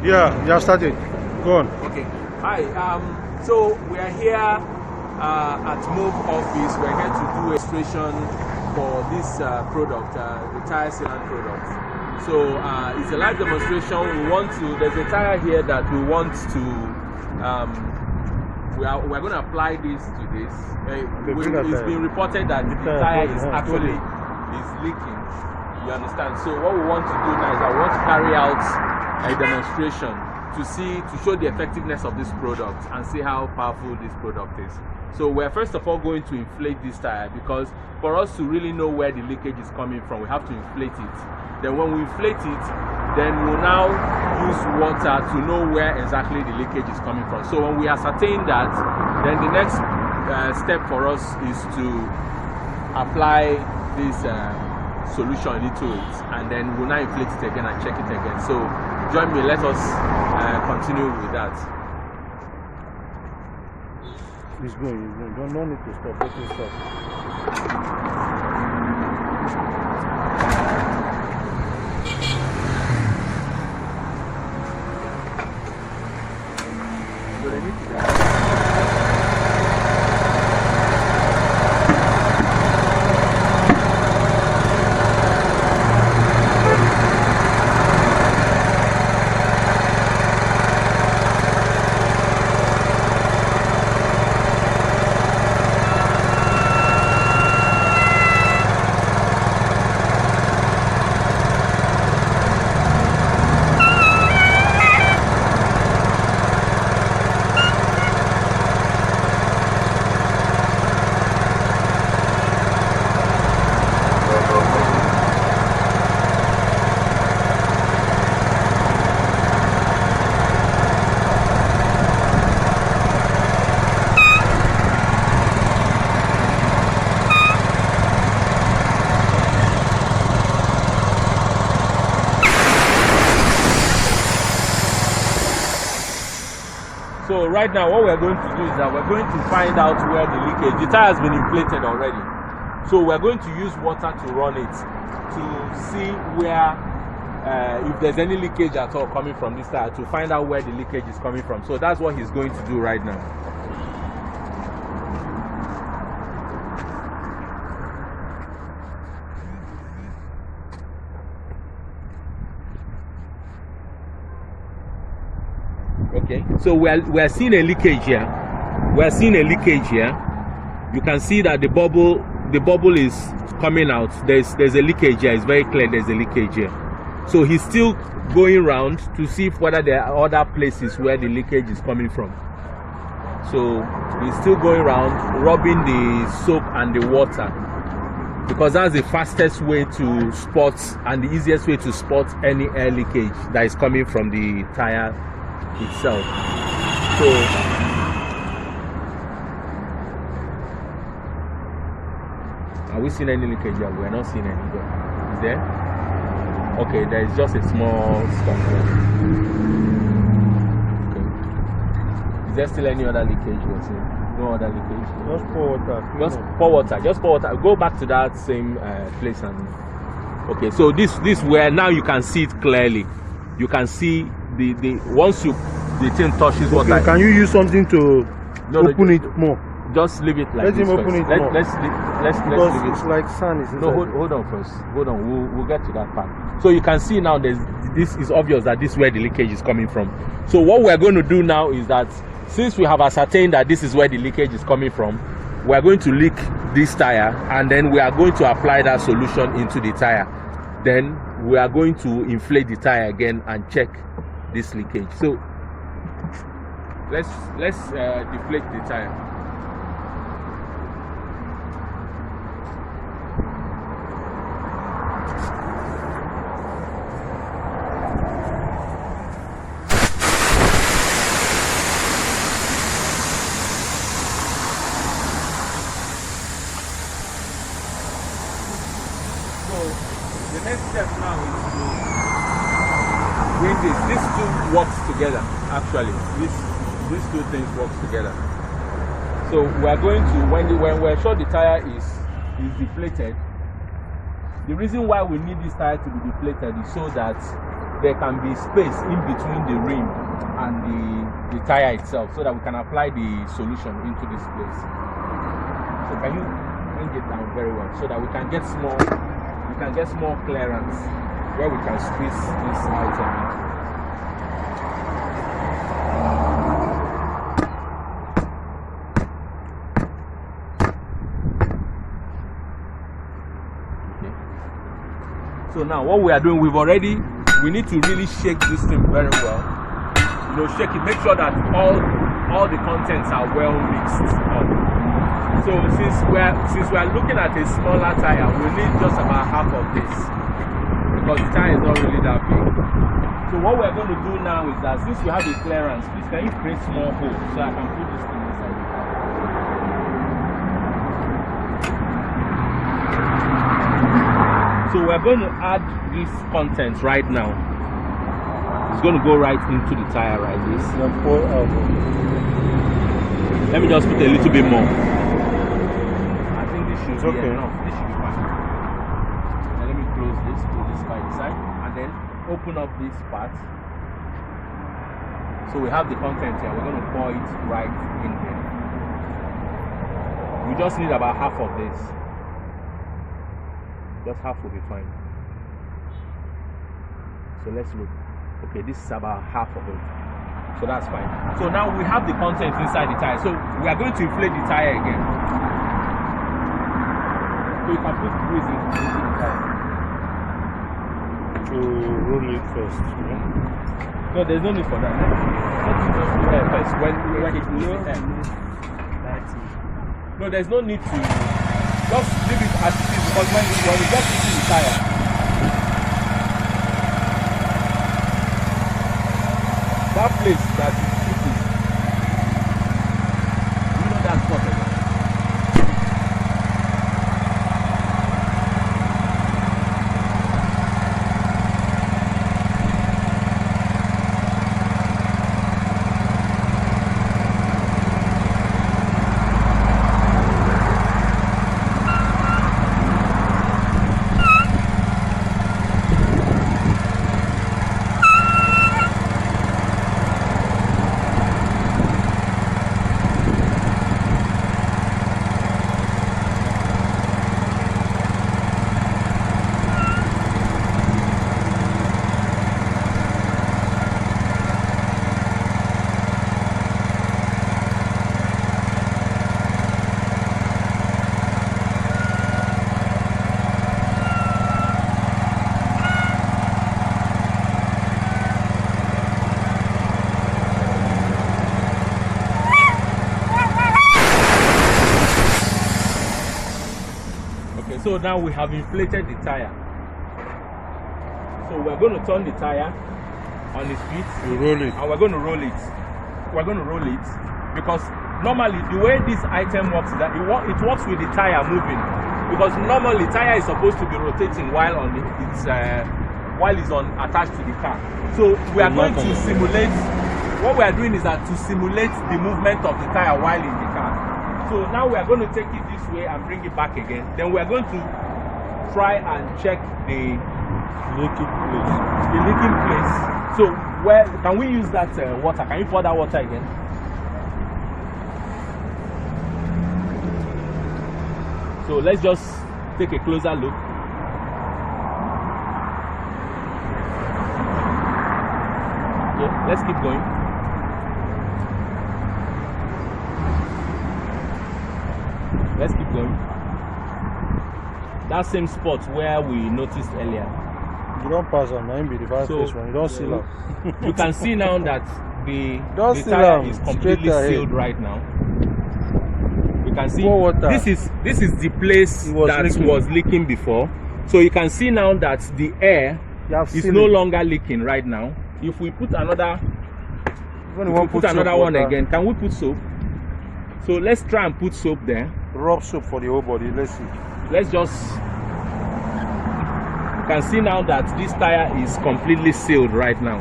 Yeah, you have started. Go on. Okay. Hi. So we are here at Move office. We're here to do a demonstration for this product, the Tire Sealant product. So it's a live demonstration. We want to. There's a tire here that we want to. We're going to apply this to this. It's been reported that the tire is actually leaking. You understand? So what we want to do now is that we want to carry out a demonstration to show the effectiveness of this product and see how powerful this product is. So we're first of all going to inflate this tire, because for us to really know where the leakage is coming from, we have to inflate it. Then when we inflate it, then we'll now use water to know where exactly the leakage is coming from. So when we ascertain that, then the next step for us is to apply this solution into it, and then we'll now inflate it again and check it again. So join me, let us continue with that. It's going. Don't need to stop. Let me stop. So right now what we're going to do is that we're going to find out where the leakage, the tire has been inflated already. So we're going to use water to run it to see where, if there's any leakage at all coming from this tire, to find out where the leakage is coming from. So that's what he's going to do right now. Okay, so we're seeing a leakage here. We're seeing a leakage here. You can see that the bubble is coming out. There's a leakage here. It's very clear there's a leakage here. So he's still going around to see whether there are other places where the leakage is coming from. So he's still going around rubbing the soap and the water, because that's the fastest way to spot and the easiest way to spot any air leakage that is coming from the tire itself. So are we seeing any leakage here? We're not seeing any. Is there? Okay, there is just a small spot there. Okay. Is there still any other leakage we're seeing? No other leakage? Just pour water. Just pour water. Just pour water. Go back to that same place and. Okay, so this where now you can see it clearly. You can see the once the thing touches water. Can you use something to open it more? Just leave it like Let this. him open it more. Let's leave it. It's like sand. It's No, hold on first. Hold on. We'll get to that part. So you can see now this is obvious that this is where the leakage is coming from. So what we're going to do now is that since we have ascertained that this is where the leakage is coming from, we are going to leak this tire, and then we are going to apply that solution into the tire. Then we are going to inflate the tire again and check this leakage. So let's deflate the tire. The next step now is to bring this. These two works together. Actually, these two things work together. So we are going to when we're sure the tire is deflated. The reason why we need this tire to be deflated is so that there can be space in between the rim and the tire itself, so that we can apply the solution into this place. So can you bring it down very well, so that we can get small clearance where we can squeeze this item in. So now what we are doing, we need to really shake this thing very well. You know, shake it, make sure that all the contents are well mixed up. So since we are looking at a smaller tire, we need just about half of this, because the tire is not really that big. So what we're going to do now is that since you have a clearance, please can you create small holes so I can put this thing inside the tire. So we're going to add these contents right now. It's going to go right into the tire like this. Let me just put a little bit more. I think this should be enough. This should be fine. Now let me close this, put this by the side, and then open up this part. So we have the content here. We're going to pour it right in here. We just need about half of this. Just half will be fine. So let's look. Okay, this is about half of it. So that's fine. So now we have the content inside the tire. So we are going to inflate the tire again. So you can put grease into the tire. To roll it first. No, there's no need for that. Let me just do that first. When it will end. No, there's no need to. Just leave it as it is, because when we get into the tire, that place that is sticking, you know that's what it is. So now we have inflated the tire. So we're going to turn the tire on its feet. You roll it. And we're going to roll it. We're going to roll it because normally the way this item works is that it works with the tire moving. Because normally tire is supposed to be rotating while on it's attached to the car. So we are going to simulate. What we are doing is that to simulate the movement of the tire while in the car. So now we are going to take it this way and bring it back again. Then we are going to try and check the leaking place. The leaking place. So where can we use that water? Can you pour that water again? So let's just take a closer look. Okay, let's keep going. Let's keep going. That same spot where we noticed earlier. You don't pass on, now be the first one. You don't seal up. You can see now that the tire is completely sealed right now. You can see this is the place that was leaking before. So you can see now that the air is no longer leaking right now. If we put another one again, can we put soap? So let's try and put soap there. Rub soap for the whole body. Let's see. Let's just. You can see now that this tire is completely sealed right now.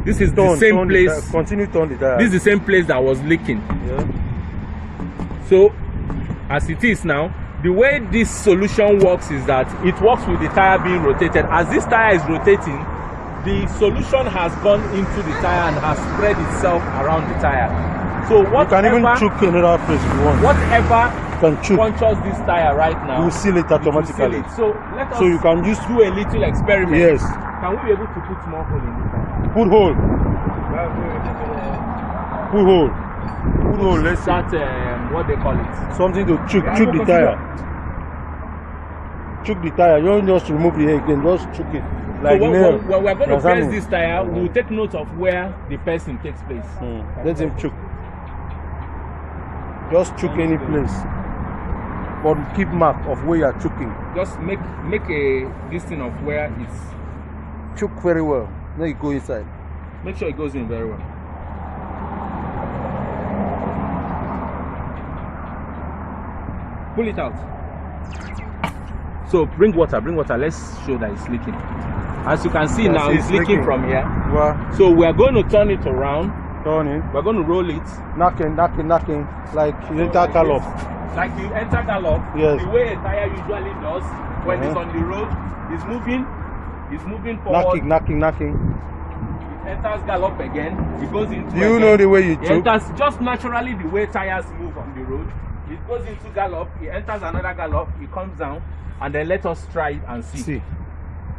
This is the same place. Continue turn the tire. This is the same place that was leaking. Yeah. So, as it is now, the way this solution works is that it works with the tire being rotated. As this tire is rotating, the solution has gone into the tire and has spread itself around the tire. So whatever, you can even choke another place if you want. Whatever punctures this tire right now, you will seal it automatically. Seal it. So let us you can just do a little experiment. Yes. Can we be able to put more hole in it? Put hole. Put hole. Put hole. Let's see. That what they call it? Something to choke the tire. Choke the tire. You don't just remove the head again. Just choke it. Like so when we're going to press this tire, we'll take note of where the person takes place. Let him choke. Just choke any place, but keep mark of where you are choking. Just make a listing of where it's choke very well. Then you go inside. Make sure it goes in very well. Pull it out. So bring water. Let's show that it's leaking. As you can see now, it's leaking from here. Wow. So we are going to turn it around. Turn it. We're going to roll it. Knocking. Like you enter gallop. Like you enter gallop. Yes. The way a tire usually does when it's on the road. It's moving forward. Knocking. It enters gallop again. It goes into. Do you know the way you choke? It enters just naturally the way tires move on the road. It goes into gallop. It enters another gallop. It comes down, and then let us try it and see.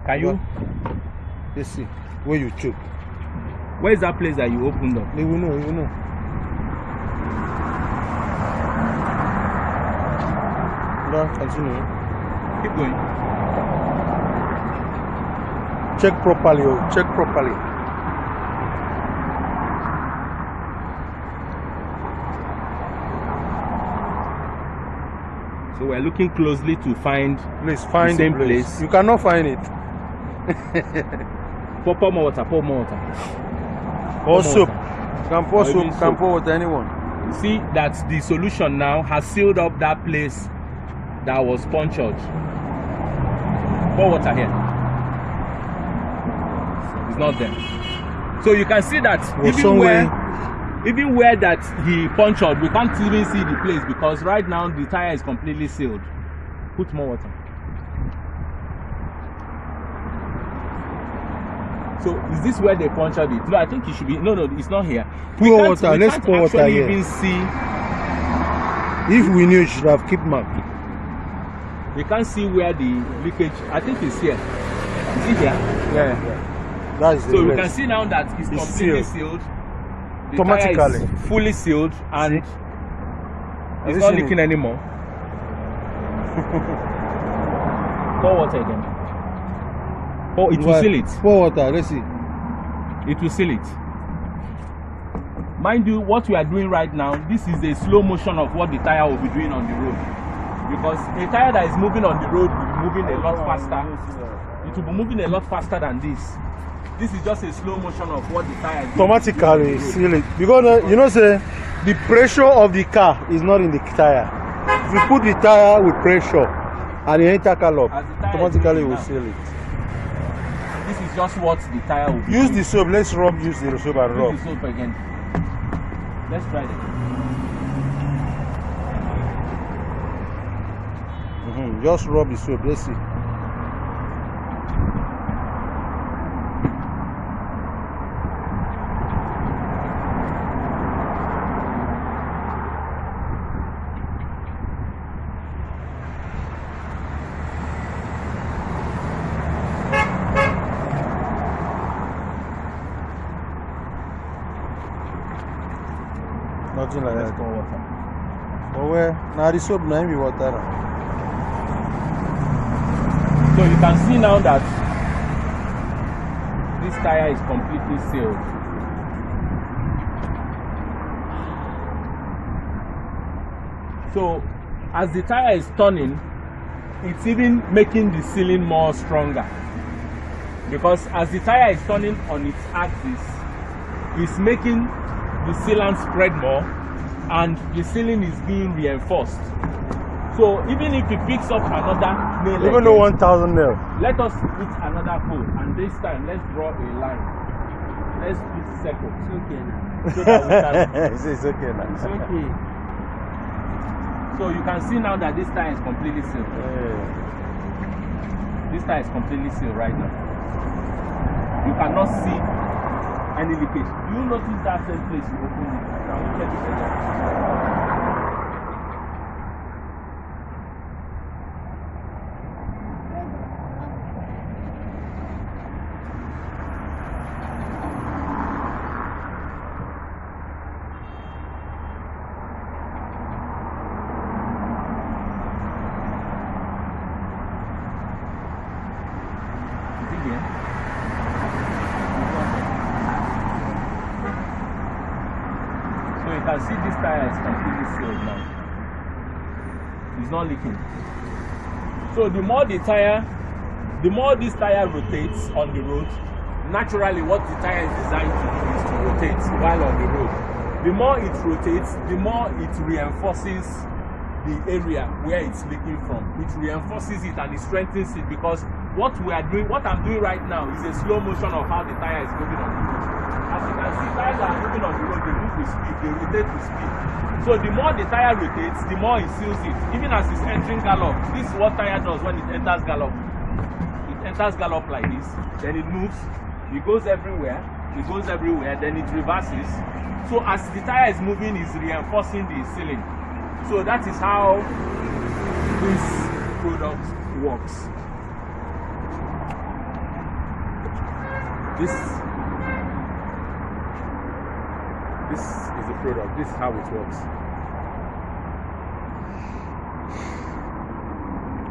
Can you? Let's see where you choke. Where is that place that you opened up? You will know. No, continue. Keep going. Check properly. So we're looking closely to find the same place. You cannot find it. Pour more water. Or soap. You can pour soap, you can pour water, anyone. See that the solution now has sealed up that place that was punctured. Pour water here. It's not there. So you can see that even where that he punctured, we can't even see the place because right now the tire is completely sealed. Put more water. So is this where they punctured it? No, I think it should be. No, it's not here. Pour water. Let's pour water here. Even see. If we knew, you should have kept mark. We can't see where the leakage. I think it's here. Is it here? Yeah. That's so we can see now that it's completely sealed. The automatically. tire is fully sealed and it's not leaking anymore. Pour water again. Oh, it will seal it. Pour water, let's see. It will seal it. Mind you, what we are doing right now, this is a slow motion of what the tire will be doing on the road. Because a tire that is moving on the road will be moving a lot faster. It will be moving a lot faster than this. This is just a slow motion of what the tire is doing. Automatically seal it. Because you know, say the pressure of the car is not in the tire. If you put the tire with pressure and the enter gallop, automatically will seal it. This is just what the tire will use the soap. Let's use the soap and rub. Use the soap again. Let's try it. Just rub the soap. Let's see. Nothing like that. Water. Oh, where? Now the soap now be water. So you can see now that this tire is completely sealed. So as the tire is turning, it's even making the sealing more stronger. Because as the tire is turning on its axis, it's making the sealant spread more and the sealing is being reinforced. So even if it picks up another nail, even though 1,000 nail, let us put another hole, and this time let's draw a line. Let's put circle. It's okay now. So that we can, it's okay now. it's okay. So you can see now that this tire is completely sealed. This tire is completely sealed right now. You cannot see any leakage. Do you notice that same place you opened it? Can we check it again? So you can see this tire is completely sealed now. It's not leaking. So the more this tire rotates on the road, naturally what the tire is designed to do is to rotate while on the road. The more it rotates, the more it reinforces the area where it's leaking from. It reinforces it and it strengthens it, because what I'm doing right now is a slow motion of how the tire is moving on the road. As you can see, tires are moving on the road, they move with speed, they rotate with speed. So the more the tire rotates, the more it seals it. Even as it's entering gallop, this is what tire does when it enters gallop. It enters gallop like this, then it moves, it goes everywhere, then it reverses. So as the tire is moving, it's reinforcing the sealing. So that is how this product works. This is the product. This is how it works.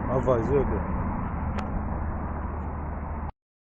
How far is it?